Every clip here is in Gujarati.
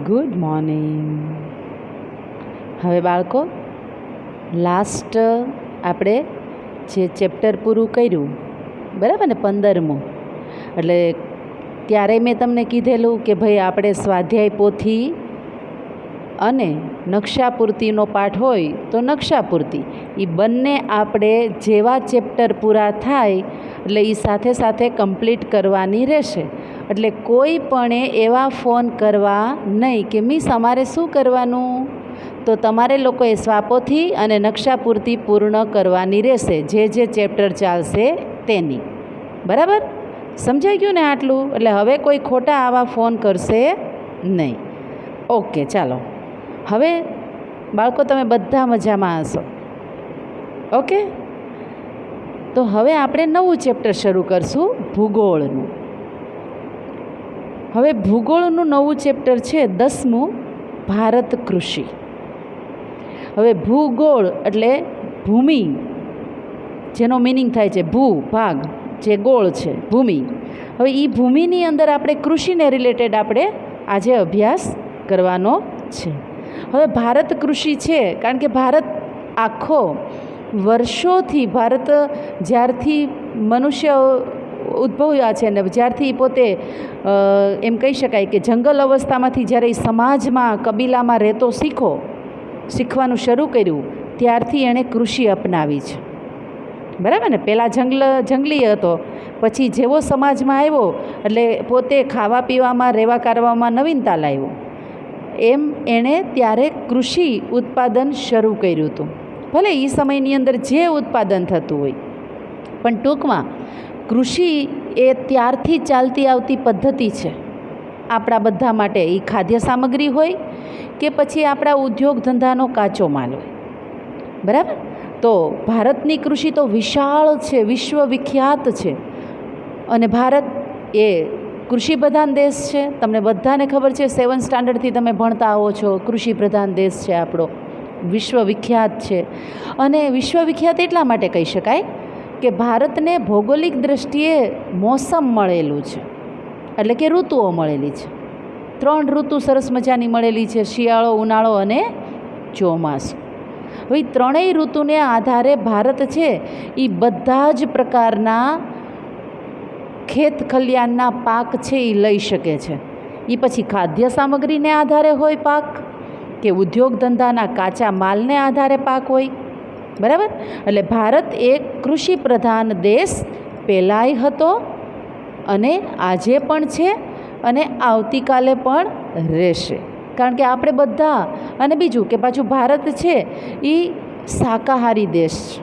Good morning. હવે બાળકો, લાસ્ટ આપણે જે ચેપ્ટર પૂરું કર્યું, બરાબર ને, 15મું, એટલે ત્યારે મેં તમને કીધેલું કે ભાઈ આપણે સ્વાધ્યાય પોથી અને નકશાપૂર્તિનો પાઠ હોય તો નકશાપૂર્તિ, એ બંને આપણે જેવા ચેપ્ટર પૂરા થાય એટલે એ સાથે સાથે કમ્પ્લીટ કરવાની રહેશે. એટલે કોઈ પણ એવા ફોન કરવા નહીં કે મિસ અમારે શું કરવાનું, તો તમારે લોકોએ સ્વાપોથી અને નકશાપૂર્તિ પૂર્ણ કરવાની રહેશે, જે ચેપ્ટર ચાલશે તેની. બરાબર, સમજાઈ ગયું ને આટલું? એટલે હવે કોઈ ખોટા આવા ફોન કરશે નહીં. ઓકે, ચાલો. હવે બાળકો, તમે બધા મજામાં હશો? ઓકે, તો હવે આપણે નવું ચેપ્ટર શરૂ કરશું, ભૂગોળનું. હવે ભૂગોળનું નવું ચેપ્ટર છે 10મું, ભારત કૃષિ. હવે ભૂગોળ એટલે ભૂમિ, જેનો મિનિંગ થાય છે ભૂ ભાગ, જે ગોળ છે ભૂમિ. હવે એ ભૂમિની અંદર આપણે કૃષિને રિલેટેડ આપણે આજે અભ્યાસ કરવાનો છે. હવે ભારત કૃષિ છે, કારણ કે ભારત આખો વર્ષોથી, ભારત જ્યારથી મનુષ્ય ઉદ્ભવ્યા છે ને જ્યારથી પોતે એમ કહી શકાય કે જંગલ અવસ્થામાંથી જ્યારે સમાજમાં, કબીલામાં રહેતો શીખવાનું શરૂ કર્યું, ત્યારથી એણે કૃષિ અપનાવી છે. બરાબર ને? પહેલાં જંગલી હતો, પછી જેવો સમાજમાં આવ્યો એટલે પોતે ખાવા પીવામાં, રહેવા કરવામાં નવીનતા લાવ્યો. એમ એણે ત્યારે કૃષિ ઉત્પાદન શરૂ કર્યું હતું. ભલે એ સમયની અંદર જે ઉત્પાદન થતું હોય, પણ ટૂંકમાં કૃષિ એ ત્યારથી ચાલતી આવતી પદ્ધતિ છે આપણા બધા માટે. એ ખાદ્ય સામગ્રી હોય કે પછી આપણા ઉદ્યોગ ધંધાનો કાચો માલ હોય. બરાબર? તો ભારતની કૃષિ તો વિશાળ છે, વિશ્વવિખ્યાત છે. અને ભારત એ કૃષિ પ્રધાન દેશ છે. તમને બધાને ખબર છે, 7th સ્ટાન્ડર્ડથી તમે ભણતા આવો છો, કૃષિ પ્રધાન દેશ છે આપણો, વિશ્વવિખ્યાત છે. અને વિશ્વવિખ્યાત એટલા માટે કહી શકાય કે ભારતને ભૌગોલિક દૃષ્ટિએ મોસમ મળેલું છે, એટલે કે ઋતુઓ મળેલી છે. 3 ઋતુ સરસ મજાની મળેલી છે, શિયાળો, ઉનાળો અને ચોમાસું. હવે ત્રણેય ઋતુને આધારે ભારત છે એ બધા જ પ્રકારના ખેત ખલિયાણના પાક છે એ લઈ શકે છે. એ પછી ખાદ્ય સામગ્રીને આધારે હોય પાક, કે ઉદ્યોગ ધંધાના કાચા માલને આધારે પાક હોય. બરાબર? એટલે ભારત એક કૃષિ પ્રધાન દેશ પહેલાંય હતો, અને આજે પણ છે, અને આવતીકાલે પણ રહેશે. કારણ કે આપણે બધા, અને બીજું કે પાછું ભારત છે એ શાકાહારી દેશ છે.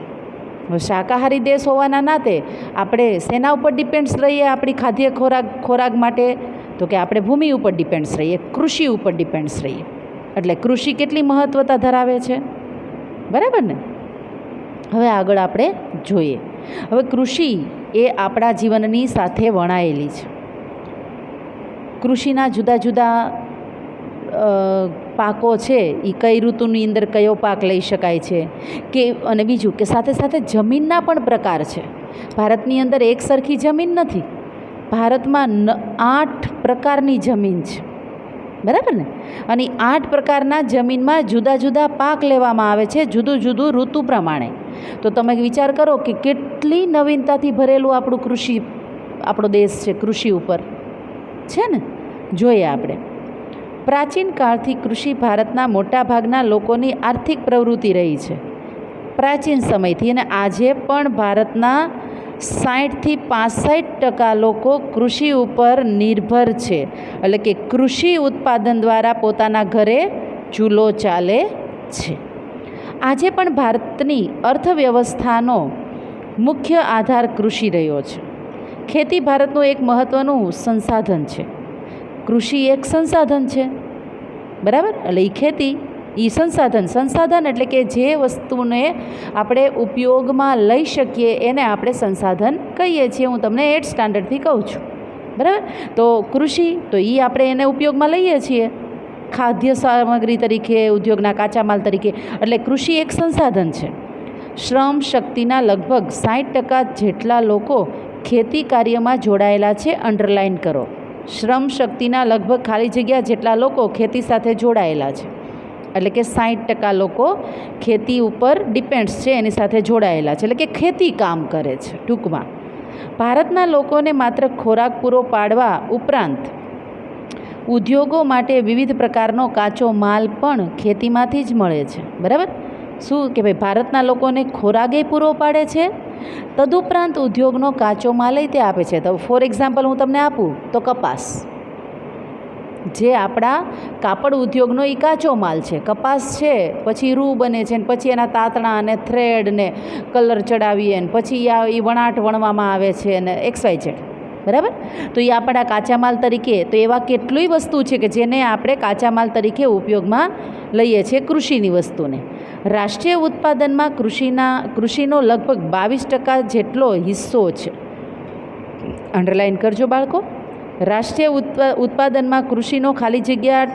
શાકાહારી દેશ હોવાના નાતે આપણે શેના ઉપર ડિપેન્ડ્સ રહીએ આપણી ખાદ્ય ખોરાક માટે? તો કે આપણે ભૂમિ ઉપર ડિપેન્ડ્સ રહીએ, કૃષિ ઉપર ડિપેન્ડ્સ રહીએ. એટલે કૃષિ કેટલી મહત્ત્વતા ધરાવે છે. બરાબર ને? હવે આગળ આપણે જોઈએ. હવે કૃષિ એ આપણા જીવનની સાથે વણાયેલી છે. કૃષિના જુદા જુદા પાકો છે, એ કઈ ઋતુની અંદર કયો પાક લઈ શકાય છે કે, અને બીજું કે સાથે સાથે જમીનના પણ પ્રકાર છે. ભારતની અંદર એક સરખી જમીન નથી. ભારતમાં 8 પ્રકારની જમીન છે. બરાબર ને? અને 8 પ્રકારના જમીનમાં જુદા જુદા પાક લેવામાં આવે છે, જુદું જુદું ઋતુ પ્રમાણે. તો તમે વિચાર કરો કે કેટલી નવીનતાથી ભરેલું આપણો દેશ છે કૃષિ ઉપર, છે ને? જોઈએ આપણે. પ્રાચીન કાળથી કૃષિ ભારતના મોટાભાગના લોકોની આર્થિક પ્રવૃત્તિ રહી છે, પ્રાચીન સમયથી. અને આજે પણ ભારતના 60થી 65% લોકો કૃષિ ઉપર નિર્ભર છે. એટલે કે કૃષિ ઉત્પાદન દ્વારા પોતાના ઘરે ચૂલો ચાલે છે. આજે પણ ભારતની અર્થવ્યવસ્થાનો મુખ્ય આધાર કૃષિ રહ્યો છે. ખેતી ભારતનું એક મહત્ત્વનું સંસાધન છે. કૃષિ એક સંસાધન છે. બરાબર? એટલે એ ખેતી, એ સંસાધન એટલે કે જે વસ્તુને આપણે ઉપયોગમાં લઈ શકીએ એને આપણે સંસાધન કહીએ છીએ. હું તમને 8th સ્ટાન્ડર્ડથી કહું છું. બરાબર? તો કૃષિ, તો એ આપણે એને ઉપયોગમાં લઈએ છીએ ખાદ્ય સામગ્રી તરીકે, ઉદ્યોગના કાચા માલ તરીકે. એટલે કૃષિ એક સંસાધન છે. શ્રમ શક્તિના લગભગ 60% જેટલા લોકો ખેતી કાર્યમાં જોડાયેલા છે. અંડરલાઇન કરો. શ્રમ શક્તિના લગભગ ખાલી જગ્યા જેટલા લોકો ખેતી સાથે જોડાયેલા છે. એટલે કે 60% લોકો ખેતી ઉપર ડિપેન્ડ્સ છે, એની સાથે જોડાયેલા છે, એટલે કે ખેતી કામ કરે છે. ટૂંકમાં ભારતના લોકોને માત્ર ખોરાક પૂરો પાડવા ઉપરાંત ઉદ્યોગો માટે વિવિધ પ્રકારનો કાચો માલ પણ ખેતીમાંથી જ મળે છે. બરાબર? શું કે ભાઈ ભારતના લોકોને ખોરાકે પૂરો પાડે છે, તદુપરાંત ઉદ્યોગનો કાચો માલ તે આપે છે. તો ફોર એક્ઝામ્પલ હું તમને આપું તો કપાસ, જે આપણા કાપડ ઉદ્યોગનો એ કાચો માલ છે. કપાસ છે, પછી રૂ બને છે, ને પછી એના તાતણા અને થ્રેડ ને કલર ચડાવીએ ને પછી એ વણાટ વણવામાં આવે છે અને XYZ. બરાબર? તો એ આપણા કાચા માલ તરીકે, તો એવા કેટલીય વસ્તુ છે કે જેને આપણે કાચા માલ તરીકે ઉપયોગમાં લઈએ છીએ, કૃષિની વસ્તુને. રાષ્ટ્રીય ઉત્પાદનમાં કૃષિનો લગભગ 22% જેટલો હિસ્સો છે. અંડરલાઇન કરજો બાળકો. રાષ્ટ્રીય ઉત્પાદનમાં કૃષિનો ખાલી જગ્યા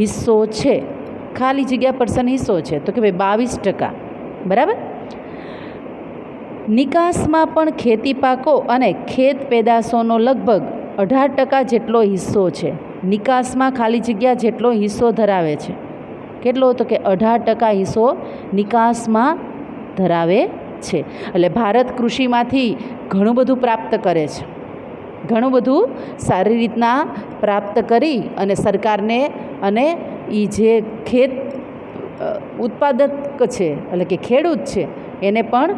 હિસ્સો છે, ખાલી જગ્યા પર્સન્ટ હિસ્સો છે, તો કે ભાઈ 22%. બરાબર? નિકાસમાં પણ ખેતી પાકો અને ખેત પેદાશોનો લગભગ 18% જેટલો હિસ્સો છે. નિકાસમાં ખાલી જગ્યા જેટલો હિસ્સો ધરાવે છે. કેટલો? તો કે 18% હિસ્સો નિકાસમાં ધરાવે છે. એટલે ભારત કૃષિમાંથી ઘણું બધું પ્રાપ્ત કરે છે, ઘણું બધું સારી રીતના પ્રાપ્ત કરી અને સરકારને અને એ જે ખેત ઉત્પાદક છે એટલે કે ખેડૂત છે એને પણ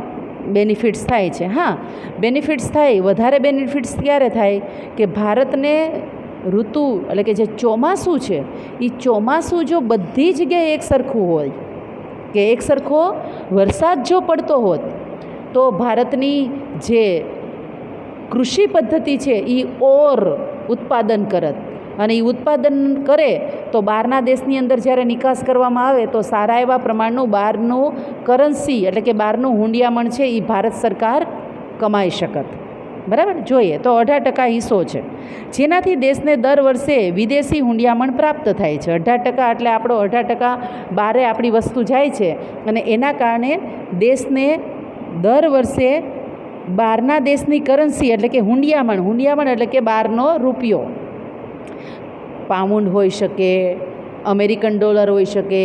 બેનિફિટ્સ થાય છે. હા, બેનિફિટ્સ થાય. વધારે બેનિફિટ્સ ક્યારે થાય કે ભારતને ઋતુ એટલે કે જે ચોમાસું છે એ ચોમાસું જો બધી જગ્યાએ એક સરખું હોય, કે એક સરખો વરસાદ જો પડતો હોત તો ભારતની જે કૃષિ પદ્ધતિ છે એ ઓર ઉત્પાદન કરત, અને એ ઉત્પાદન કરે તો બહારના દેશની અંદર જ્યારે નિકાસ કરવામાં આવે તો સારા એવા પ્રમાણનું બહારનું કરન્સી એટલે કે બહારનું હુંડિયામણ છે એ ભારત સરકાર કમાઈ શકત. બરાબર? જોઈએ તો 18% હિસ્સો છે, જેનાથી દેશને દર વર્ષે વિદેશી હુંડિયામણ પ્રાપ્ત થાય છે. 18% એટલે આપણો 18% બહારે આપણી વસ્તુ જાય છે, અને એના કારણે દેશને દર વર્ષે બહારના દેશની કરન્સી એટલે કે હુંડિયામણ એટલે કે બહારનો રૂપિયો, પાઉન્ડ હોઈ શકે, અમેરિકન ડોલર હોઈ શકે,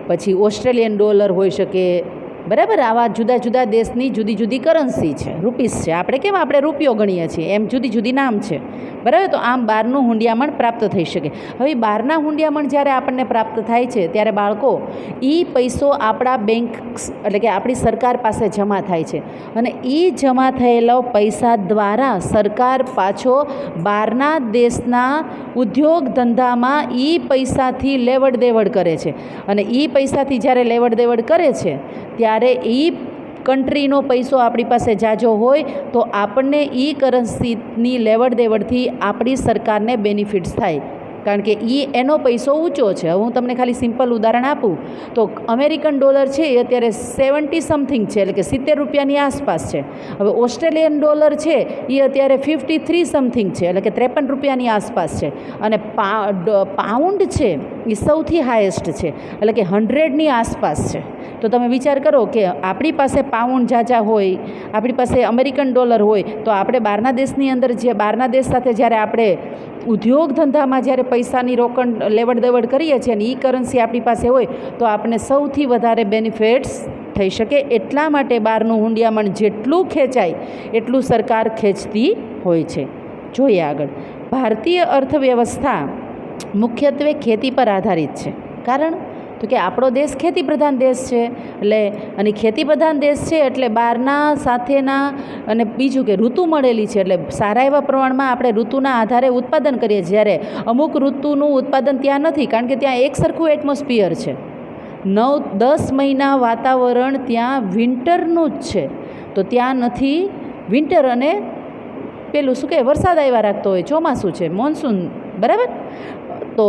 પછી ઓસ્ટ્રેલિયન ડોલર હોઈ શકે. બરાબર? આવા જુદા જુદા દેશની જુદી જુદી કરન્સી છે, રૂપીસ છે. આપણે રૂપિયો ગણીએ છીએ એમ જુદી જુદી નામ છે. બરાબર? તો આમ બહારનું હુંડિયામણ પ્રાપ્ત થઈ શકે. હવે બહારના હુંડિયામણ જ્યારે આપણને પ્રાપ્ત થાય છે ત્યારે બાળકો એ પૈસો આપણા બેંક એટલે કે આપણી સરકાર પાસે જમા થાય છે, અને એ જમા થયેલો પૈસા દ્વારા સરકાર પાછો બહારના દેશના ઉદ્યોગ ધંધામાં એ પૈસાથી લેવડ દેવડ કરે છે. અને એ પૈસાથી જ્યારે લેવડ દેવડ કરે છે ત્યારે એ કન્ટ્રીનો પૈસો આપણી પાસે જાજો હોય તો આપણને એ કરન્સીની લેવડ દેવડથી આપણી સરકારને બેનિફિટ્સ થાય, કારણ કે એનો પૈસો ઊંચો છે. હવે હું તમને ખાલી સિમ્પલ ઉદાહરણ આપું તો અમેરિકન ડોલર છે એ અત્યારે 70 સમથિંગ છે, એટલે કે 70 રૂપિયાની આસપાસ છે. હવે ઓસ્ટ્રેલિયન ડોલર છે એ અત્યારે 53 સમથિંગ છે, એટલે કે 53 રૂપિયાની આસપાસ છે. અને પાઉન્ડ છે એ સૌથી હાઈએસ્ટ છે, એટલે કે 100ની આસપાસ છે. તો તમે વિચાર કરો કે આપણી પાસે પાઉન્ડ ઝાઝા હોય, આપણી પાસે અમેરિકન ડોલર હોય, તો આપણે બહારના દેશની અંદર જે બહારના દેશ સાથે જ્યારે આપણે ઉદ્યોગ ધંધામાં જ્યારે પૈસાની રોકડ લેવડ દેવડ કરીએ છીએ અને એ કરન્સી આપણી પાસે હોય તો આપણે સૌથી વધારે બેનિફિટ્સ થઈ શકે. એટલા માટે બહારનું હુંડિયામણ જેટલું ખેંચાય એટલું સરકાર ખેંચતી હોય છે. જોઈએ આગળ. ભારતીય અર્થવ્યવસ્થા મુખ્યત્વે ખેતી પર આધારિત છે. કારણ તો કે આપણો દેશ ખેતી પ્રધાન દેશ છે, એટલે અને ખેતી પ્રધાન દેશ છે એટલે બહારના સાથેના અને બીજું કે ઋતુ મળેલી છે, એટલે સારા એવા પ્રમાણમાં આપણે ઋતુના આધારે ઉત્પાદન કરીએ. જ્યારે અમુક ઋતુનું ઉત્પાદન ત્યાં નથી, કારણ કે ત્યાં એક સરખું એટમોસ્ફિયર છે, 9-10 મહિના વાતાવરણ ત્યાં વિન્ટરનું જ છે. તો ત્યાં નથી વિન્ટર અને પેલું શું કહે વરસાદ આવ્યા રાખતો હોય, ચોમાસું છે, મોન્સૂન. બરાબર? તો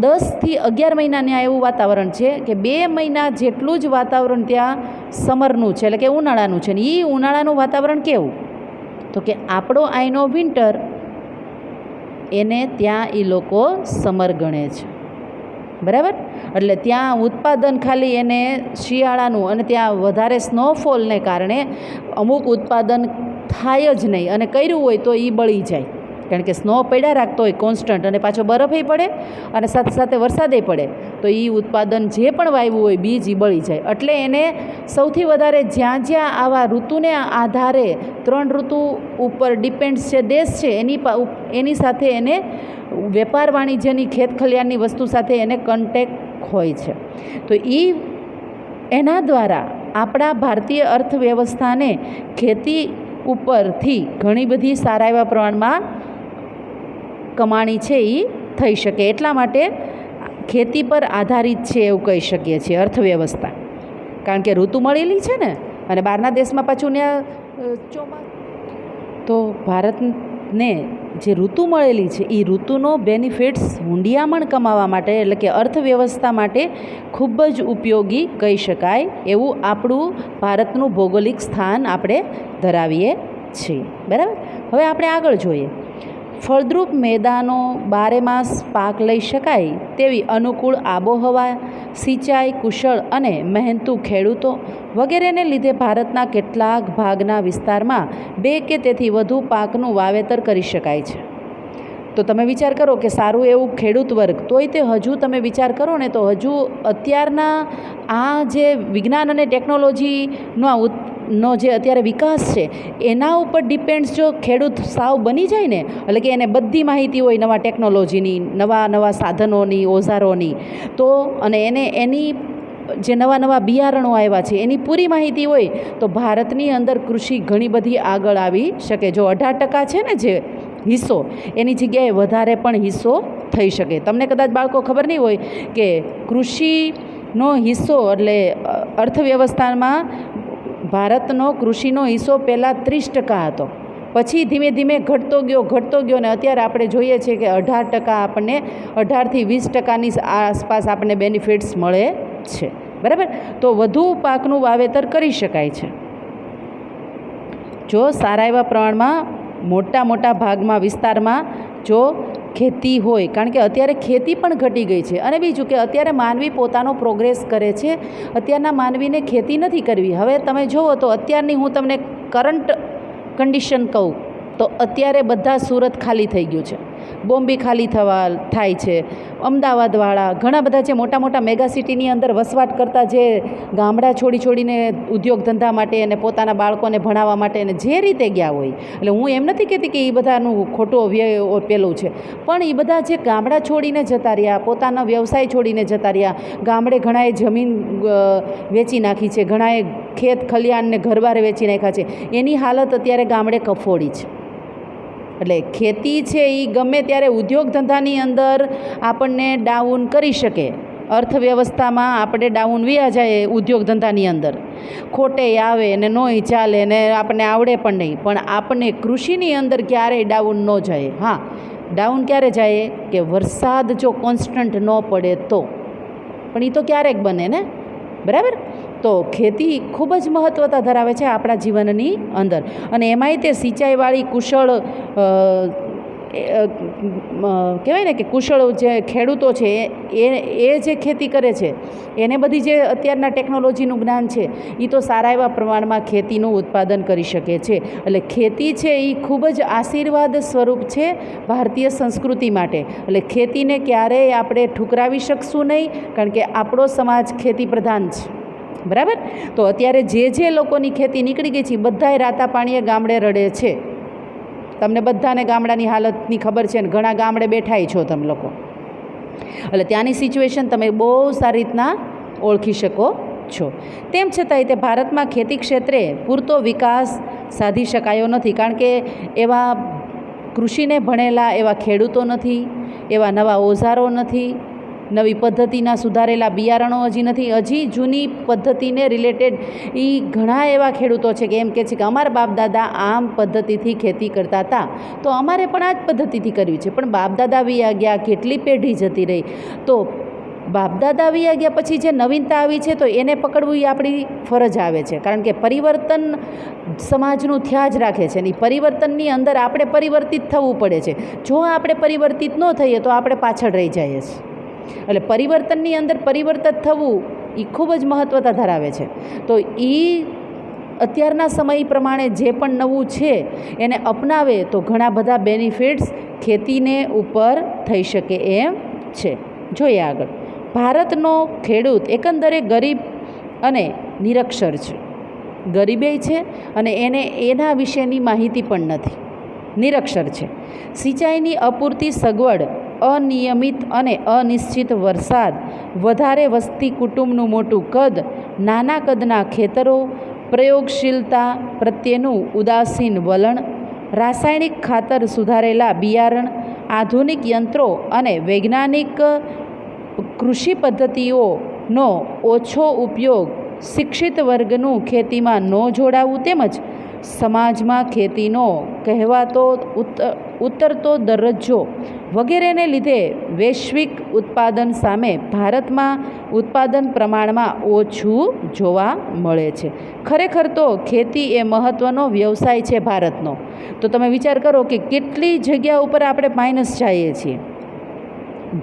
10 થી 11 મહિના ત્યાં એવું વાતાવરણ છે કે 2 મહિના જેટલું જ વાતાવરણ ત્યાં સમરનું છે, એટલે કે ઉનાળાનું છે. ને એ ઉનાળાનું વાતાવરણ કેવું? તો કે આપણો અહીંનો વિન્ટર એને ત્યાં એ લોકો સમર ગણે છે. બરાબર? એટલે ત્યાં ઉત્પાદન ખાલી એને શિયાળાનું, અને ત્યાં વધારે સ્નોફોલને કારણે અમુક ઉત્પાદન થાય જ નહીં, અને કર્યું હોય તો એ બળી જાય. કારણ કે સ્નો પડ્યા રાખતો હોય કોન્સ્ટન્ટ અને પાછો બરફેય પડે અને સાથે સાથે વરસાદેય પડે તો એ ઉત્પાદન જે પણ વાવ્યું હોય બીજ એ બળી જાય. એટલે એને સૌથી વધારે જ્યાં જ્યાં આવા ઋતુને આધારે 3 ઋતુ ઉપર ડિપેન્ડ્સ છે દેશ છે એની સાથે એને વેપાર વાણિજ્યની ખેત ખલિયાણની વસ્તુ સાથે એને કન્ટેક્ટ હોય છે. તો એના દ્વારા આપણા ભારતીય અર્થવ્યવસ્થાને ખેતી ઉપરથી ઘણી બધી સારા એવા પ્રમાણમાં કમાણી છે એ થઈ શકે. એટલા માટે ખેતી પર આધારિત છે એવું કહી શકીએ છીએ અર્થવ્યવસ્થા, કારણ કે ઋતુ મળેલી છે ને અને બહારના દેશમાં પાછું ત્યાં તો ભારતને જે ઋતુ મળેલી છે એ ઋતુનો બેનિફિટ્સ હુંડિયામણ કમાવા માટે એટલે કે અર્થવ્યવસ્થા માટે ખૂબ જ ઉપયોગી કહી શકાય એવું આપણું ભારતનું ભૌગોલિક સ્થાન આપણે ધરાવીએ છીએ. બરાબર. હવે આપણે આગળ જોઈએ. ફળદ્રુપ મેદાનો, બારેમાસ પાક લઈ શકાય તેવી અનુકૂળ આબોહવા, સિંચાઈ કુશળ અને મહેનતુ ખેડૂતો વગેરેને લીધે ભારતના કેટલાક ભાગના વિસ્તારમાં 2 કે તેથી વધુ પાકનું વાવેતર કરી શકાય છે. તો તમે વિચાર કરો કે સારું એવું ખેડૂત વર્ગ, તોય તે હજુ તમે વિચાર કરો ને તો હજુ અત્યારના આ જે વિજ્ઞાન અને ટેકનોલોજીનો જે અત્યારે વિકાસ છે એના ઉપર ડિપેન્ડ્સ જો ખેડૂત સાવ બની જાય ને, એટલે કે એને બધી માહિતી હોય નવા ટેકનોલોજીની, નવા સાધનોની, ઓજારોની, તો અને એને એની જે નવા બિયારણો આવ્યા છે એની પૂરી માહિતી હોય તો ભારતની અંદર કૃષિ ઘણી બધી આગળ આવી શકે. જો 18% છે ને જે હિસ્સો, એની જગ્યાએ વધારે પણ હિસ્સો થઈ શકે. તમને કદાચ બાળકો ખબર નહીં હોય કે કૃષિનો હિસ્સો એટલે અર્થવ્યવસ્થામાં ભારતનો કૃષિનો હિસ્સો પહેલાં 30% હતો, પછી ધીમે ધીમે ઘટતો ગયો ને અત્યારે આપણે જોઈએ છીએ કે 18% આપણને 18 થી 20%ની આસપાસ આપણને બેનિફિટ્સ મળે છે. બરાબર. તો વધુ પાકનું વાવેતર કરી શકાય છે જો સારા એવા પ્રમાણમાં મોટા ભાગમાં વિસ્તારમાં જો ખેતી હોય, કારણ કે અત્યારે ખેતી પણ ઘટી ગઈ છે. અને બીજું કે અત્યારે માનવી પોતાનો પ્રોગ્રેસ કરે છે, અત્યારના માનવીને ખેતી નથી કરવી. હવે તમે જુઓ તો અત્યારની હું તમને કરંટ કન્ડિશન કહું તો અત્યારે બધા સુરત ખાલી થઈ ગયું છે, બોમ્બે ખાલી થાય છે, અમદાવાદવાળા ઘણા બધા જે મોટા મેગા સિટીની અંદર વસવાટ કરતા જે ગામડા છોડીને ઉદ્યોગ ધંધા માટે અને પોતાના બાળકોને ભણાવવા માટે અને જે રીતે ગયા હોય, એટલે હું એમ નથી કહેતી કે એ બધાનું ખોટો વ્યય પેલું છે, પણ એ બધા જે ગામડા છોડીને જતા રહ્યા, પોતાનો વ્યવસાય છોડીને જતા રહ્યા, ગામડે ઘણાએ જમીન વેચી નાખી છે, ઘણાએ ખેત ખલિયાણને ઘરબાર વેચી નાખ્યા છે, એની હાલત અત્યારે ગામડે કફોડી છે. એટલે ખેતી છે એ ગમે ત્યારે ઉદ્યોગ ધંધાની અંદર આપણને ડાઉન કરી શકે, અર્થવ્યવસ્થામાં આપણે ડાઉન વ્યા જાય ઉદ્યોગ ધંધાની અંદર, ખોટે આવે ને નોય ચાલે ને આપણને આવડે પણ નહીં, પણ આપણને કૃષિની અંદર ક્યારેય ડાઉન ન જાય. હા, ડાઉન ક્યારે જાય કે વરસાદ જો કોન્સ્ટન્ટ ન પડે તો, પણ એ તો ક્યારેક બને ને. બરાબર. તો ખેતી ખૂબ જ મહત્ત્વતા ધરાવે છે આપણા જીવનની અંદર, અને એમાંય તે સિંચાઈવાળી કુશળ કહેવાય ને કે કુશળ જે ખેડૂતો છે એ જે ખેતી કરે છે એને બધી જે અત્યારના ટેકનોલોજીનું જ્ઞાન છે એ તો સારા એવા પ્રમાણમાં ખેતીનું ઉત્પાદન કરી શકે છે. એટલે ખેતી છે એ ખૂબ જ આશીર્વાદ સ્વરૂપ છે ભારતીય સંસ્કૃતિ માટે. એટલે ખેતીને ક્યારેય આપણે ઠુકરાવી શકશું નહીં, કારણ કે આપણો સમાજ ખેતી પ્રધાન છે. બરાબર. તો અત્યારે જે લોકોની ખેતી નીકળી ગઈ છે બધાય રાતા પાણીએ ગામડે રડે છે. તમને બધાને ગામડાની હાલતની ખબર છે ને ઘણા ગામડે બેઠાય છો તમે લોકો, એટલે ત્યાંની સિચ્યુએશન તમે બહુ સારી રીતના ઓળખી શકો છો. તેમ છતાંય તે ભારતમાં ખેતી ક્ષેત્રે પૂરતો વિકાસ સાધી શકાયો નથી, કારણ કે એવા કૃષિને ભણેલા એવા ખેડૂતો નથી, એવા નવા ઓજારો નથી, નવી પદ્ધતિના સુધારેલા બિયારણો હજી નથી. હજી જૂની પદ્ધતિને રિલેટેડ એ ઘણા એવા ખેડૂતો છે કે એમ કહે છે કે અમારા બાપ દાદા આમ પદ્ધતિથી ખેતી કરતા હતા તો અમારે પણ આ જ પદ્ધતિથી કરવી છે. પણ બાપ દાદા વયા ગયા, કેટલી પેઢી જતી રહી, તો બાપ દાદા વયા ગયા પછી જે નવીનતા આવી છે તો એને પકડવું એ આપણી ફરજ આવે છે, કારણ કે પરિવર્તન સમાજનું થયા જ રાખે છે અને પરિવર્તનની અંદર આપણે પરિવર્તિત થવું પડે છે. જો આપણે પરિવર્તિત ન થઈએ તો આપણે પાછળ રહી જઈએ છીએ. એટલે પરિવર્તનની અંદર પરિવર્તિત થવું એ ખૂબ જ મહત્ત્વતા ધરાવે છે. તો એ અત્યારના સમય પ્રમાણે જે પણ નવું છે એને અપનાવે તો ઘણા બધા બેનિફિટ્સ ખેતીને ઉપર થઈ શકે એમ છે. જોઈએ આગળ. ભારતનો ખેડૂત એકંદરે ગરીબ અને નિરક્ષર છે. ગરીબેય છે અને એને એના વિશેની માહિતી પણ નથી, નિરક્ષર છે. સિંચાઈની અપૂરતી સગવડ, અનિયમિત અને અનિશ્ચિત વરસાદ, વધારે વસ્તી કુટુંબનું મોટું કદ, નાના કદના ખેતરો, પ્રયોગશીલતા પ્રત્યેનું ઉદાસીન વલણ, રાસાયણિક ખાતર, સુધારેલા બિયારણ, આધુનિક યંત્રો અને વૈજ્ઞાનિક કૃષિ પદ્ધતિઓનો ઓછો ઉપયોગ, શિક્ષિત વર્ગનું ખેતીમાં ન જોડાવું તેમજ સમાજમાં ખેતીનો કહેવાતો ઉતરતો દરજ્જો વગેરેને લીધે વૈશ્વિક ઉત્પાદન સામે ભારતમાં ઉત્પાદન પ્રમાણમાં ઓછું જોવા મળે છે. ખરેખર તો ખેતી એ મહત્ત્વનો વ્યવસાય છે ભારતનો. તો તમે વિચાર કરો કે કેટલી જગ્યા ઉપર આપણે માઇનસ જઈએ છીએ.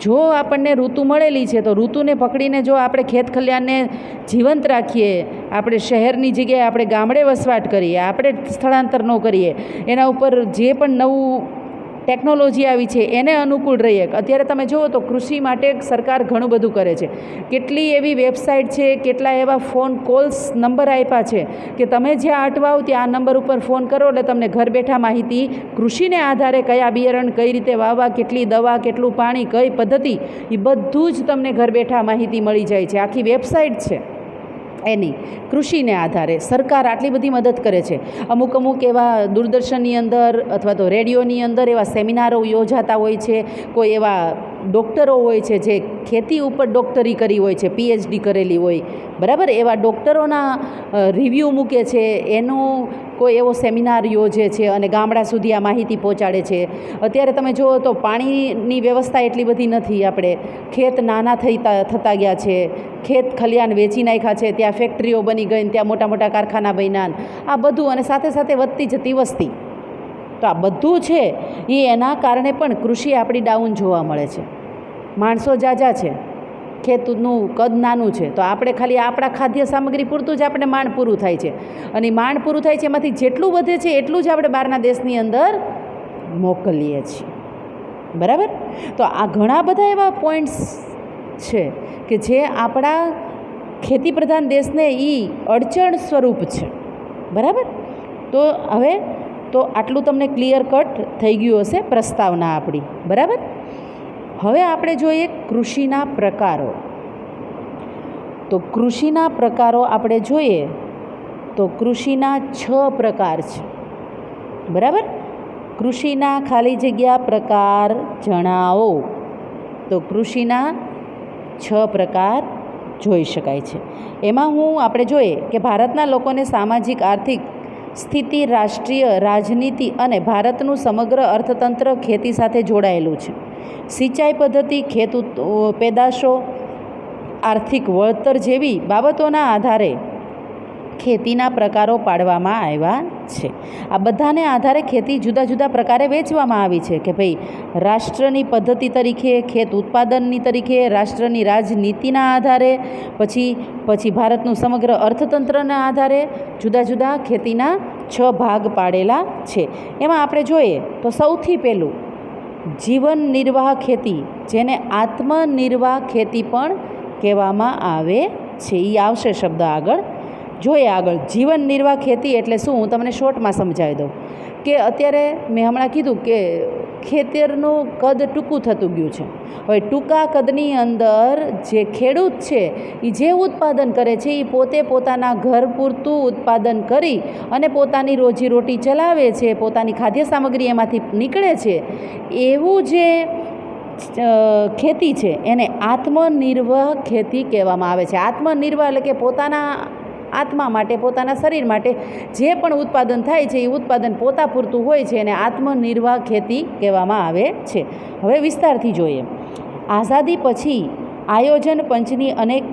જો આપણને ઋતુ મળેલી છે તો ઋતુને પકડીને જો આપણે ખેત ખલિયાણને જીવંત રાખીએ, આપણે શહેરની જગ્યાએ આપણે ગામડે વસવાટ કરીએ, આપણે સ્થળાંતર ન કરીએ, એના ઉપર જે પણ નવું ટેકનોલોજી આવી છે એને અનુકૂળ રહીએ. અત્યારે તમે જુઓ તો કૃષિ માટે સરકાર ઘણું બધું કરે છે. કેટલી એવી વેબસાઇટ છે, કેટલા એવા ફોન કોલ્સ નંબર આપ્યા છે કે તમે જ્યાં અટવાઓ ત્યાં આ નંબર ઉપર ફોન કરો એટલે તમને ઘર બેઠા માહિતી કૃષિને આધારે કયા બિયારણ કઈ રીતે વાવવા, કેટલી દવા, કેટલું પાણી, કઈ પદ્ધતિ, એ બધું જ તમને ઘર બેઠા માહિતી મળી જાય છે. આખી વેબસાઇટ છે એની. કૃષિને આધારે સરકાર આટલી બધી મદદ કરે છે. અમુક એવા દૂરદર્શનની અંદર અથવા તો રેડિયોની અંદર એવા સેમિનારો યોજાતા હોય છે. કોઈ એવા ડૉક્ટરો હોય છે જે ખેતી ઉપર ડૉક્ટરી કરી હોય છે, પીએચડી કરેલી હોય, બરાબર, એવા ડૉક્ટરોના રિવ્યૂ મૂકે છે, એનું કોઈ એવો સેમિનાર યોજે છે અને ગામડા સુધી આ માહિતી પહોંચાડે છે. અત્યારે તમે જુઓ તો પાણીની વ્યવસ્થા એટલી બધી નથી. આપણે ખેત નાના થતા ગયા છે, ખેત ખલિયાણ વેચી નાખ્યા છે, ત્યાં ફેક્ટરીઓ બની ગઈ, ત્યાં મોટા મોટા કારખાના બન્યા, આ બધું, અને સાથે સાથે વધતી જતી વસ્તી. તો આ બધું છે એ એના કારણે પણ કૃષિ આપણી ડાઉન જોવા મળે છે. માણસો જાજા છે, ખેતનું કદ નાનું છે, તો આપણે ખાલી આપણા ખાદ્ય સામગ્રી પૂરતું જ આપણે માંડ પૂરું થાય છે, અને માંડ પૂરું થાય છે એમાંથી જેટલું વધે છે એટલું જ આપણે બહારના દેશની અંદર મોકલીએ છીએ, બરાબર. તો આ ઘણા બધા એવા પોઈન્ટ્સ છે કે જે આપણા ખેતી પ્રધાન દેશને અડચણ સ્વરૂપ છે, બરાબર. તો હવે તો આટલું તમને ક્લિયર કટ થઈ ગયું હશે પ્રસ્તાવના આપણી, બરાબર. હવે આપણે જોઈએ કૃષિના પ્રકારો. તો કૃષિના પ્રકારો આપણે જોઈએ તો કૃષિના 6 પ્રકાર છે, બરાબર. કૃષિના ખાલી જગ્યા પ્રકાર જણાવો. તો કૃષિના 6 પ્રકાર જોઈ શકાય છે. એમાં આપણે જોઈએ કે ભારતના લોકોને સામાજિક આર્થિક સ્થિતિ, રાષ્ટ્રીય રાજનીતિ અને ભારતનું સમગ્ર અર્થતંત્ર ખેતી સાથે જોડાયેલું છે. સિંચાઈ પદ્ધતિ, ખેત પેદાશો, આર્થિક વળતર જેવી બાબતોના આધારે ખેતીના પ્રકારો પાડવામાં આવ્યા છે. આ બધાને આધારે ખેતી જુદા જુદા પ્રકારે વેચવામાં આવી છે કે ભાઈ રાષ્ટ્રની પદ્ધતિ તરીકે, ખેત ઉત્પાદનની તરીકે, રાષ્ટ્રની રાજનીતિના આધારે, પછી ભારતનું સમગ્ર અર્થતંત્રના આધારે જુદા જુદા ખેતીના 6 ભાગ પાડેલા છે. એમાં આપણે જોઈએ તો સૌથી પહેલું જીવન નિર્વાહ ખેતી, જેને આત્મનિર્વાહ ખેતી પણ કહેવામાં આવે છે. એ આવશે શબ્દ આગળ. જોઈએ આગળ. જીવન નિર્વાહ ખેતી એટલે શું, હું તમને શોર્ટમાં સમજાવી દઉં કે અત્યારે મેં હમણાં કીધું કે ખેતરનું કદ ટૂંકું થતું ગયું છે. હવે ટૂંકા કદની અંદર જે ખેડૂત છે એ જે ઉત્પાદન કરે છે એ પોતે પોતાના ઘર પૂરતું ઉત્પાદન કરી અને પોતાની રોજીરોટી ચલાવે છે, પોતાની ખાદ્ય સામગ્રી એમાંથી નીકળે છે. એવું જે ખેતી છે એને આત્મનિર્વાહ ખેતી કહેવામાં આવે છે. આત્મનિર્વાહ એટલે કે પોતાના આત્મા માટે, પોતાના શરીર માટે જે પણ ઉત્પાદન થાય છે એ ઉત્પાદન પોતા પૂરતું હોય છે અને આત્મનિર્વાહ ખેતી કહેવામાં આવે છે. હવે વિસ્તારથી જોઈએ. આઝાદી પછી આયોજન પંચની અનેક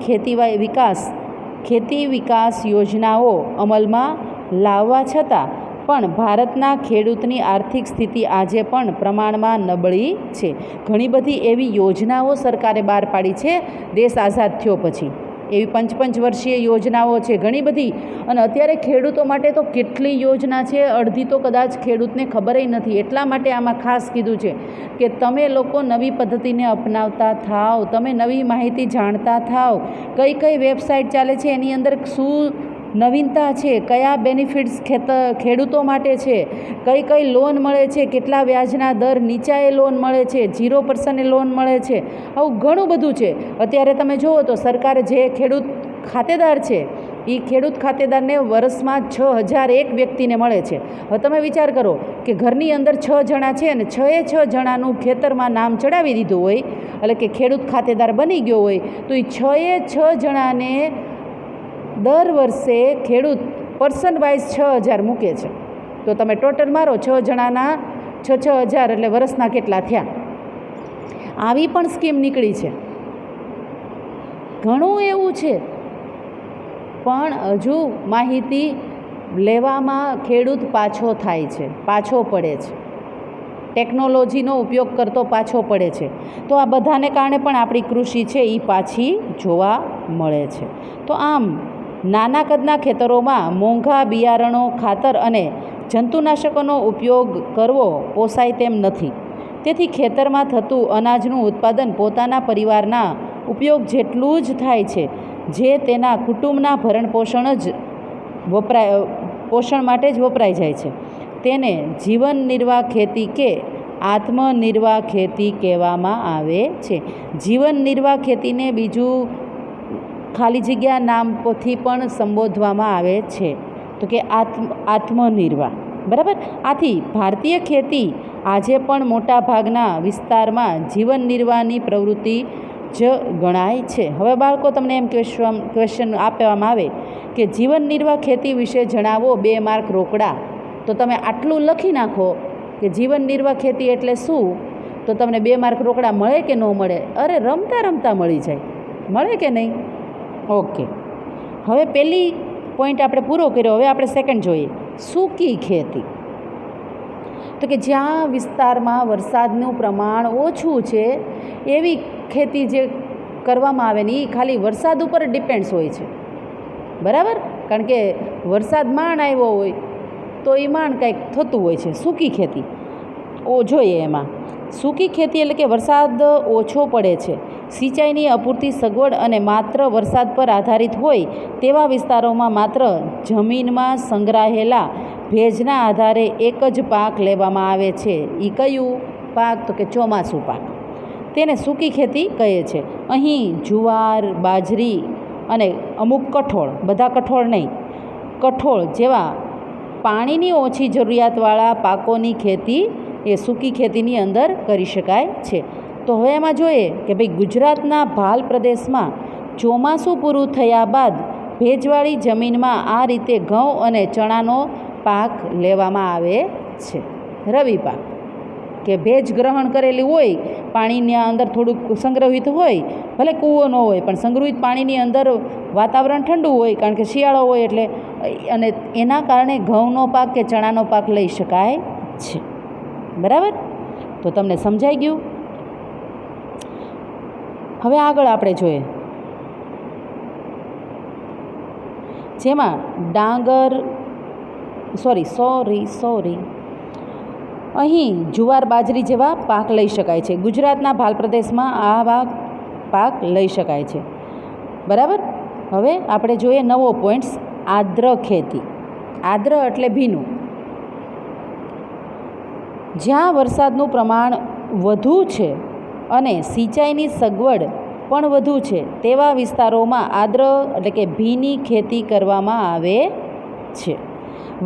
ખેતી વિકાસ યોજનાઓ અમલમાં લાવવા છતાં પણ ભારતના ખેડૂતની આર્થિક સ્થિતિ આજે પણ પ્રમાણમાં નબળી છે. ઘણી બધી એવી યોજનાઓ સરકારે બહાર પાડી છે દેશ આઝાદ થયો પછી. એવી પંચવર્ષીય યોજનાઓ છે ઘણી બધી. અને અત્યારે ખેડૂતો માટે તો કેટલી યોજના છે, અડધી તો કદાચ ખેડૂતને ખબર ય નથી. એટલા માટે આમાં ખાસ કીધું છે કે તમે લોકો નવી પદ્ધતિને અપનાવતા થાવ, તમે નવી માહિતી જાણતા થાવ. કઈ કઈ વેબસાઇટ ચાલે છે, એની અંદર શું નવીનતા છે, કયા બેનિફિટ્સ ખેડૂતો માટે છે, કઈ કઈ લોન મળે છે, કેટલા વ્યાજના દર નીચાએ લોન મળે છે, 0% લોન મળે છે, આવું ઘણું બધું છે. અત્યારે તમે જુઓ તો સરકાર જે ખેડૂત ખાતેદાર છે એ ખેડૂત ખાતેદારને વર્ષમાં 6,000 એક વ્યક્તિને મળે છે. હવે તમે વિચાર કરો કે ઘરની અંદર 6 જણા છે અને 6 જણાનું ખેતરમાં નામ ચડાવી દીધું હોય, એટલે કે ખેડૂત ખાતેદાર બની ગયો હોય, તો એ 6 જણાને દર વર્ષે ખેડૂત પર્સન વાઇઝ 6,000 મૂકે છે. તો તમે ટોટલ મારો 6 જણાના 6,000 એટલે વર્ષના કેટલા થયા. આવી પણ સ્કીમ નીકળી છે, ઘણું એવું છે. પણ હજુ માહિતી લેવામાં ખેડૂત પાછો થાય છે, પાછો પડે છે, ટેકનોલોજીનો ઉપયોગ કરતો પાછો પડે છે. તો આ બધાને કારણે પણ આપણી કૃષિ છે એ પાછી જોવા મળે છે. તો આમ નાના કદના ખેતરોમાં મોંઘા બિયારણો, ખાતર અને જંતુનાશકોનો ઉપયોગ કરવો પોસાય તેમ નથી. તેથી ખેતરમાં થતું અનાજનું ઉત્પાદન પોતાના પરિવારના ઉપયોગ જેટલું જ થાય છે, જે તેના કુટુંબના ભરણપોષણ માટે જ વપરાઈ જાય છે. તેને જીવન નિર્વાહ ખેતી કે આત્મનિર્વાહ ખેતી કહેવામાં આવે છે. જીવન નિર્વાહ ખેતીને બીજું ખાલી જગ્યા નામથી પણ સંબોધવામાં આવે છે, તો કે આત્મનિર્વાહ. બરાબર. આથી ભારતીય ખેતી આજે પણ મોટા ભાગના વિસ્તારમાં જીવન નિર્વાહની પ્રવૃત્તિ જ ગણાય છે. હવે બાળકો, તમને એમ ક્વેશ્ચન આપવામાં આવે કે જીવન નિર્વાહ ખેતી વિશે જણાવો, 2 માર્ક રોકડા. તો તમે આટલું લખી નાખો કે જીવન નિર્વાહ ખેતી એટલે શું, તો તમને 2 માર્ક રોકડા મળે કે ન મળે? અરે રમતા રમતા મળી જાય. મળે કે નહીં? ઓકે. હવે પહેલી પોઈન્ટ આપણે પૂરો કર્યો. હવે આપણે સેકન્ડ જોઈએ, સૂકી ખેતી. તો કે જ્યાં વિસ્તારમાં વરસાદનું પ્રમાણ ઓછું છે એવી ખેતી જે કરવામાં આવે ને એ ખાલી વરસાદ ઉપર ડિપેન્ડ્સ હોય છે. બરાબર. કારણ કે વરસાદ માંડ આવ્યો હોય તો એ માંડ કંઈક થતું હોય છે. સૂકી ખેતી જોઈએ એમાં. સૂકી ખેતી એટલે કે વરસાદ ઓછો પડે છે, સિંચાઈની અપૂરતી સગવડ અને માત્ર વરસાદ પર આધારિત હોય તેવા વિસ્તારોમાં માત્ર જમીનમાં સંગ્રહાયેલા ભેજના આધારે એક જ પાક લેવામાં આવે છે. એ કયું પાક? તો કે ચોમાસું પાક. તેને સૂકી ખેતી કહે છે. અહીં જુવાર, બાજરી અને અમુક કઠોળ, બધા કઠોળ નહીં, કઠોળ જેવા પાણીની ઓછી જરૂરિયાતવાળા પાકોની ખેતી એ સૂકી ખેતીની અંદર કરી શકાય છે. તો હવે એમાં જોઈએ કે ભાઈ ગુજરાતના ભાલ પ્રદેશમાં ચોમાસું પૂરું થયા બાદ ભેજવાળી જમીનમાં આ રીતે ઘઉં અને ચણાનો પાક લેવામાં આવે છે. રવિ પાક કે ભેજ ગ્રહણ કરેલી હોય, પાણીના અંદર થોડુંક સંગ્રહિત હોય, ભલે કૂવો ન હોય પણ સંગ્રહિત પાણીની અંદર વાતાવરણ ઠંડુ હોય, કારણ કે શિયાળો હોય એટલે, અને એના કારણે ઘઉંનો પાક કે ચણાનો પાક લઈ શકાય છે. બરાબર. તો તમને સમજાઈ ગયું. હવે આગળ આપણે જોઈએ જેમાં ડાંગર અહીં જુવાર, બાજરી જેવા પાક લઈ શકાય છે. ગુજરાતના ભાલ પ્રદેશમાં આવા પાક લઈ શકાય છે. બરાબર. હવે આપણે જોઈએ નવો પોઈન્ટ્સ, આદ્ર ખેતી. આદ્ર એટલે ભીનું. જ્યાં વરસાદનું પ્રમાણ વધુ છે અને સિંચાઈની સગવડ પણ વધુ છે તેવા વિસ્તારોમાં આદ્ર એટલે કે ભીની ખેતી કરવામાં આવે છે.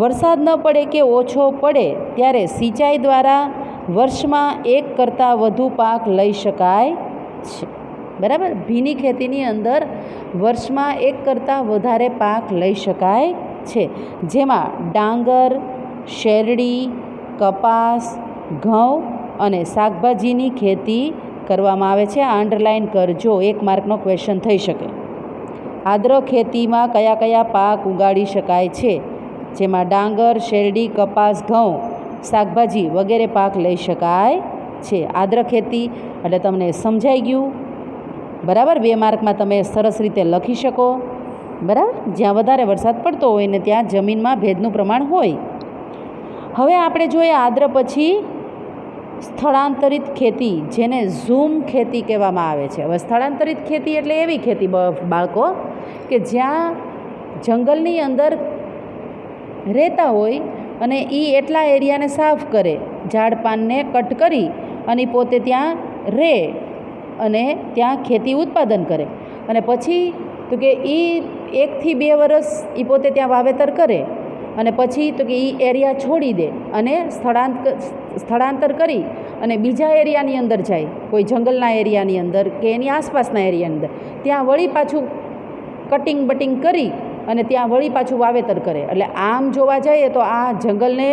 વરસાદ ન પડે કે ઓછો પડે ત્યારે સિંચાઈ દ્વારા વર્ષમાં એક કરતાં વધુ પાક લઈ શકાય છે. બરાબર. ભીની ખેતીની અંદર વર્ષમાં એક કરતાં વધારે પાક લઈ શકાય છે, જેમાં ડાંગર, શેરડી, કપાસ, ઘઉં અને શાકભાજીની ખેતી કરવામાં આવે છે. આ અંડરલાઇન કરજો, 1 માર્કનો ક્વેશ્ચન થઈ શકે. આદ્ર ખેતીમાં કયા કયા પાક ઉગાડી શકાય છે? જેમાં ડાંગર, શેરડી, કપાસ, ઘઉં, શાકભાજી વગેરે પાક લઈ શકાય છે. આદ્ર ખેતી એટલે તમને સમજાઈ ગયું. બરાબર. 2 માર્કમાં તમે સરસ રીતે લખી શકો. બરાબર. જ્યાં વધારે વરસાદ પડતો હોય ને ત્યાં જમીનમાં ભેજનું પ્રમાણ હોય. હવે આપણે જોઈએ આદ્ર પછી સ્થળાંતરિત ખેતી, જેને ઝૂમ ખેતી કહેવામાં આવે છે. હવે સ્થળાંતરિત ખેતી એટલે એવી ખેતી બાળકો કે જ્યાં જંગલની અંદર રહેતા હોય અને એ એટલા એરિયાને સાફ કરે, ઝાડ પાનને કટ કરી અને પોતે ત્યાં રહે અને ત્યાં ખેતી ઉત્પાદન કરે અને પછી તો કે એ 1 થી 2 વર્ષ એ પોતે ત્યાં વાવેતર કરે અને પછી તો કે એ એરિયા છોડી દે અને સ્થળાંતર કરી અને બીજા એરિયાની અંદર જાય, કોઈ જંગલના એરિયાની અંદર કે એની આસપાસના એરિયાની અંદર, ત્યાં વળી પાછું કટિંગ બટિંગ કરી અને ત્યાં વળી પાછું વાવેતર કરે. એટલે આમ જોવા જઈએ તો આ જંગલને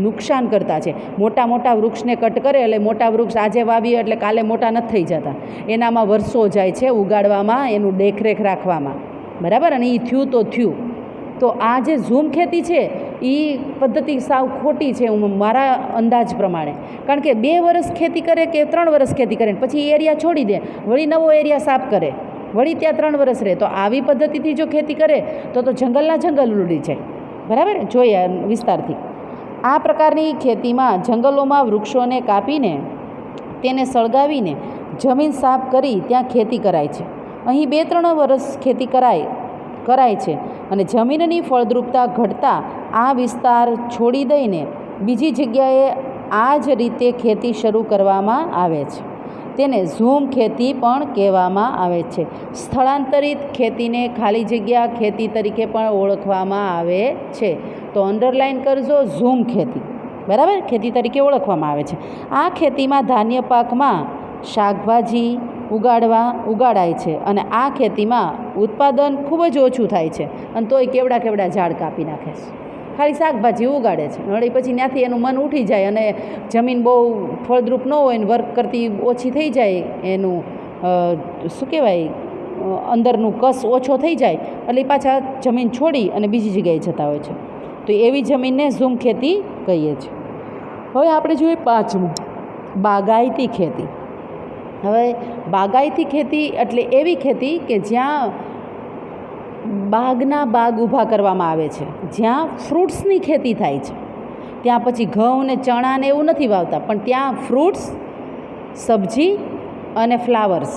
નુકસાન કરતા છે. મોટા મોટા વૃક્ષને કટ કરે એટલે મોટા વૃક્ષ આજે વાવીએ એટલે કાલે મોટા નથી થઈ જતા, એનામાં વર્ષો જાય છે ઉગાડવામાં, એનું દેખરેખ રાખવામાં. બરાબર. અને એ થયું તો થયું. તો આ જે ઝૂમ ખેતી છે એ પદ્ધતિ સાવ ખોટી છે મારા અંદાજ પ્રમાણે. કારણ કે 2 વર્ષ ખેતી કરે કે 3 વર્ષ ખેતી કરે પછી એરિયા છોડી દે, વળી નવો એરિયા સાફ કરે, વળી ત્યાં 3 વર્ષ રહે. તો આવી પદ્ધતિથી જો ખેતી કરે તો જંગલના જંગલ ઉડી જાય. બરાબર. જોઈએ વિસ્તારથી. આ પ્રકારની ખેતીમાં જંગલોમાં વૃક્ષોને કાપીને તેને સળગાવીને જમીન સાફ કરી ત્યાં ખેતી કરાય છે. અહીં 2-3 વર્ષ ખેતી કરાય છે અને જમીનની ફળદ્રુપતા ઘટતા આ વિસ્તાર છોડી દઈને બીજી જગ્યાએ આ જ રીતે ખેતી શરૂ કરવામાં આવે છે. તેને ઝૂમ ખેતી પણ કહેવામાં આવે છે. સ્થળાંતરિત ખેતીને ખાલી જગ્યા ખેતી તરીકે પણ ઓળખવામાં આવે છે. તો અંડરલાઇન કરજો, ઝૂમ ખેતી. બરાબર. ખેતી તરીકે ઓળખવામાં આવે છે. આ ખેતીમાં ધાન્ય પાકમાં શાકભાજી ઉગાડાય છે અને આ ખેતીમાં ઉત્પાદન ખૂબ જ ઓછું થાય છે અને તોય કેવડા ઝાડ કાપી નાખે છે, ખાલી શાકભાજી ઉગાડે છે. વળી પછી ત્યાંથી એનું મન ઉઠી જાય અને જમીન બહુ ફળદ્રુપ ન હોય ને વર્ક કરતી ઓછી થઈ જાય, એનું શું કહેવાય અંદરનું કસ ઓછો થઈ જાય એટલે પાછા જમીન છોડી અને બીજી જગ્યાએ જતા હોય છે. તો એવી જમીનને ઝૂમ ખેતી કહીએ છીએ. હવે આપણે જોઈએ 5મું, બાગાયતી ખેતી. હવે બાગાયતી ખેતી એટલે એવી ખેતી કે જ્યાં બાગના બાગ ઊભા કરવામાં આવે છે, જ્યાં ફ્રૂટ્સની ખેતી થાય છે. ત્યાં પછી ઘઉં ને ચણા ને એવું નથી વાવતા, પણ ત્યાં ફ્રૂટ્સ, સબ્જી અને ફ્લાવર્સ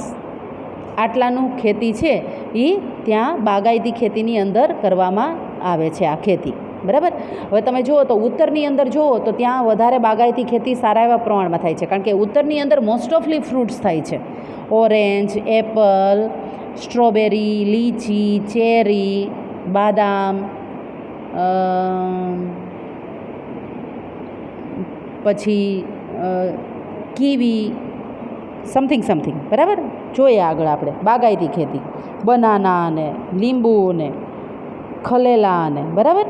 આટલાનું ખેતી છે એ ત્યાં બાગાયતી ખેતીની અંદર કરવામાં આવે છે આ ખેતી. બરાબર. હવે તમે જુઓ તો ઉત્તરની અંદર જુઓ તો ત્યાં વધારે બાગાયતી ખેતી સારા એવા પ્રમાણમાં થાય છે, કારણ કે ઉત્તરની અંદર મોસ્ટ ઓફલી ફ્રૂટ્સ થાય છે. ઓરેન્જ, એપલ, સ્ટ્રોબેરી, લીચી, ચેરી, બાદામ, પછી કીવી, સમથિંગ. બરાબર. જોઈએ આગળ આપણે બાગાયતી ખેતી. બનાના ને લીંબુ ને ખલેલા ને બરાબર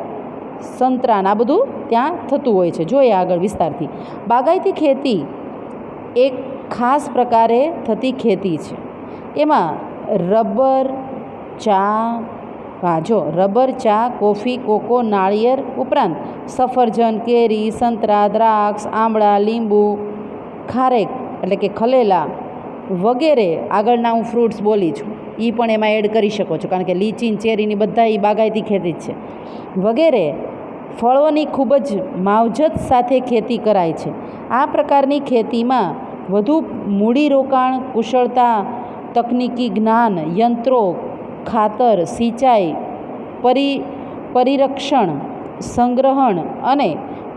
સંતરા આ બધું ત્યાં થતું હોય છે. જોઈએ આગળ વિસ્તારથી. બાગાયતી ખેતી એક ખાસ પ્રકારે થતી ખેતી છે. એમાં રબર, ચા, કોફી, કોકો, નાળિયેર ઉપરાંત સફરજન, કેરી, સંતરા, દ્રાક્ષ, આંબળા, લીંબુ, ખારેક એટલે કે ખલેલા વગેરે આગળના હું ફ્રૂટ્સ બોલી છું એ પણ એમાં એડ કરી શકો છો, કારણ કે લીચી, ચેરીની બધા એ બાગાયતી ખેતી જ છે. વગેરે ફળોની ખૂબ જ માવજત સાથે ખેતી કરાય છે. આ પ્રકારની ખેતીમાં વધુ મૂડીરોકાણ, કુશળતા, તકનીકી જ્ઞાન, યંત્રો, ખાતર, સિંચાઈ, પરિરક્ષણ, સંગ્રહણ અને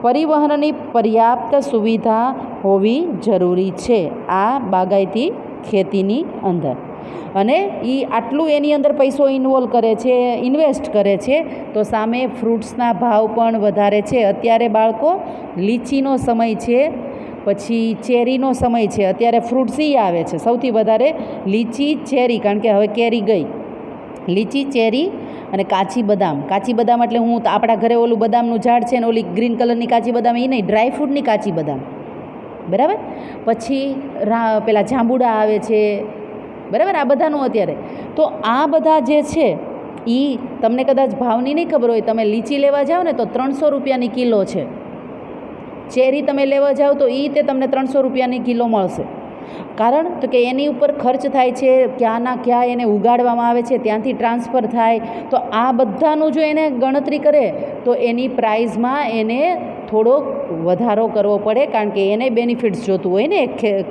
પરિવહનની પર્યાપ્ત સુવિધા હોવી જરૂરી છે આ બાગાયતી ખેતીની અંદર. અને એ આટલું એની અંદર પૈસો ઇન્વેસ્ટ કરે છે તો સામે ફ્રૂટ્સના ભાવ પણ વધારે છે. અત્યારે બાળકો લીચીનો સમય છે, પછી ચેરીનો સમય છે, અત્યારે ફ્રૂટ્સ એ આવે છે સૌથી વધારે લીચી, ચેરી, કારણ કે હવે કેરી ગઈ. લીચી, ચેરી અને કાચી બદામ એટલે હું આપણા ઘરે ઓલું બદામનું ઝાડ છે ને ઓલી ગ્રીન કલરની કાચી બદામ એ નહીં, ડ્રાયફ્રૂટની કાચી બદામ. બરાબર. પછી પેલા જાંબુડા આવે છે. બરાબર. આ બધાનું અત્યારે તો આ બધા જે છે એ તમને કદાચ ભાવની નહીં ખબર હોય, તમે લીચી લેવા જાઓ ને તો 300 રૂપિયાની કિલો છે. ચેરી તમે લેવા જાઓ તો એ તે તમને 300 રૂપિયાની કિલો મળશે. કારણ તો કે એની ઉપર ખર્ચ થાય છે, ક્યાંના ક્યાં એને ઉગાડવામાં આવે છે, ત્યાંથી ટ્રાન્સફર થાય, તો આ બધાનું જો એને ગણતરી કરે તો એની પ્રાઇઝમાં એને થોડોક વધારો કરવો પડે, કારણ કે એને બેનિફિટ્સ જોતું હોય ને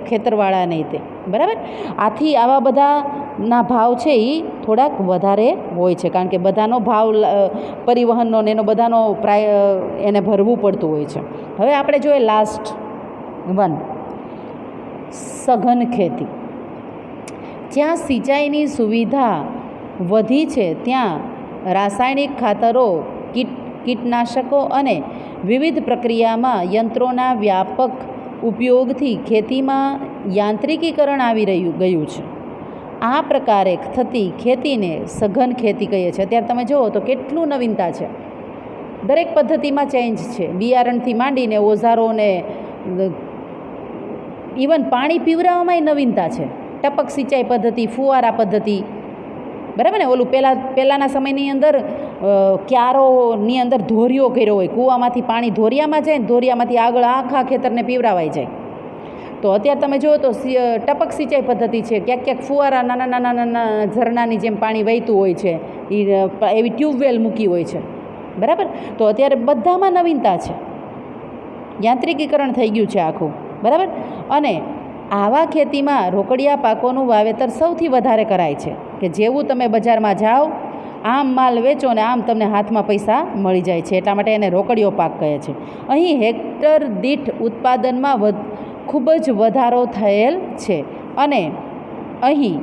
ખેતરવાળાને તે, બરાબર. આથી આવા બધાના ભાવ છે એ થોડાક વધારે હોય છે, કારણ કે બધાનો ભાવ પરિવહનનો ને એનો બધાનો એને ભરવું પડતું હોય છે. હવે આપણે જોઈએ લાસ્ટ વન, સઘન ખેતી. જ્યાં સિંચાઈની સુવિધા વધી છે ત્યાં રાસાયણિક ખાતરો, કીટનાશકો અને વિવિધ પ્રક્રિયામાં યંત્રોના વ્યાપક ઉપયોગથી ખેતીમાં યાંત્રિકીકરણ આવી ગયું છે. આ પ્રકારે થતી ખેતીને સઘન ખેતી કહીએ છીએ. અત્યારે તમે જુઓ તો કેટલું નવીનતા છે, દરેક પદ્ધતિમાં ચેન્જ છે, બિયારણથી માંડીને ઓજારોને, ઇવન પાણી પીવડાવવામાંય નવીનતા છે. ટપક સિંચાઈ પદ્ધતિ, ફુવારા પદ્ધતિ, બરાબર ને. ઓલું પહેલાંના સમયની અંદર ક્યારોની અંદર ધોરિયો કર્યો હોય, કૂવામાંથી પાણી ધોરિયામાં જાય ને ધોરિયામાંથી આગળ આખા ખેતરને પીવડાવાઈ જાય. તો અત્યારે તમે જુઓ તો ટપક સિંચાઈ પદ્ધતિ છે, ક્યાંક ક્યાંક ફુવારા નાના નાના ઝરણાની જેમ પાણી વહેતું હોય છે, એવી ટ્યુબવેલ મૂકી હોય છે, બરાબર. તો અત્યારે બધામાં નવીનતા છે, યાંત્રિકીકરણ થઈ ગયું છે આખું, બરાબર. અને આવા ખેતીમાં રોકડિયા પાકોનું વાવેતર સૌથી વધારે કરાય છે, કે જેવું તમે બજારમાં જાઓ આમ માલ વેચો ને આમ તમને હાથમાં પૈસા મળી જાય છે, એટલા માટે એને રોકડિયો પાક કહે છે. અહીં હેક્ટર દીઠ ઉત્પાદનમાં ખૂબ જ વધારો થયેલ છે અને અહીં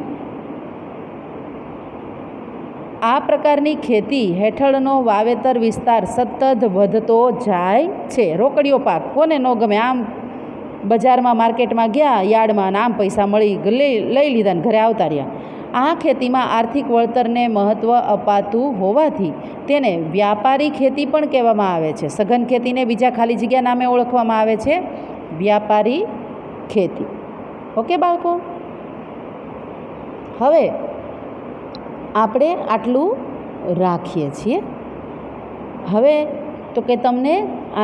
આ પ્રકારની ખેતી હેઠળનો વાવેતર વિસ્તાર સતત વધતો જાય છે. રોકડિયો પાક કોને ન ગમે? આમ બજારમાં માર્કેટમાં ગયા યાર્ડમાં ને આમ પૈસા લઈ લીધા ને ઘરે આવતા રહ્યા. આ ખેતીમાં આર્થિક વળતરને મહત્ત્વ અપાતું હોવાથી તેને વ્યાપારી ખેતી પણ કહેવામાં આવે છે. સઘન ખેતીને બીજા ખાલી જગ્યા નામે ઓળખવામાં આવે છે, વ્યાપારી ખેતી. ઓકે બાળકો, હવે આપણે આટલું રાખીએ છીએ. હવે તો કે તમને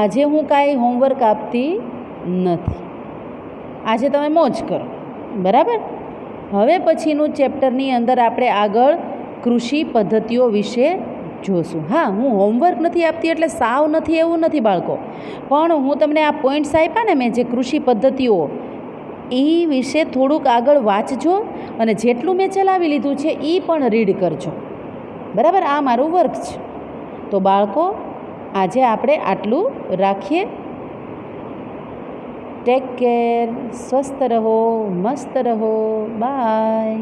આજે હું કાંઈ હોમવર્ક આપતી નથી, આજે તમે મોજ કરો, બરાબર. હવે પછીનું ચેપ્ટરની અંદર આપણે આગળ કૃષિ પદ્ધતિઓ વિશે જોશું. હા, હું હોમવર્ક નથી આપતી એટલે સાવ નથી એવું નથી બાળકો, પણ હું તમને આ પોઈન્ટ્સ આપ્યા ને મેં, જે કૃષિ પદ્ધતિઓ, એ વિશે થોડુંક આગળ વાંચજો અને જેટલું મેં ચલાવી લીધું છે એ પણ રીડ કરજો, બરાબર. આ મારું વર્ક છે. તો બાળકો આજે આપણે આટલું રાખીએ. ટેક કેર, સ્વસ્થ રહો, મસ્ત રહો, બાય.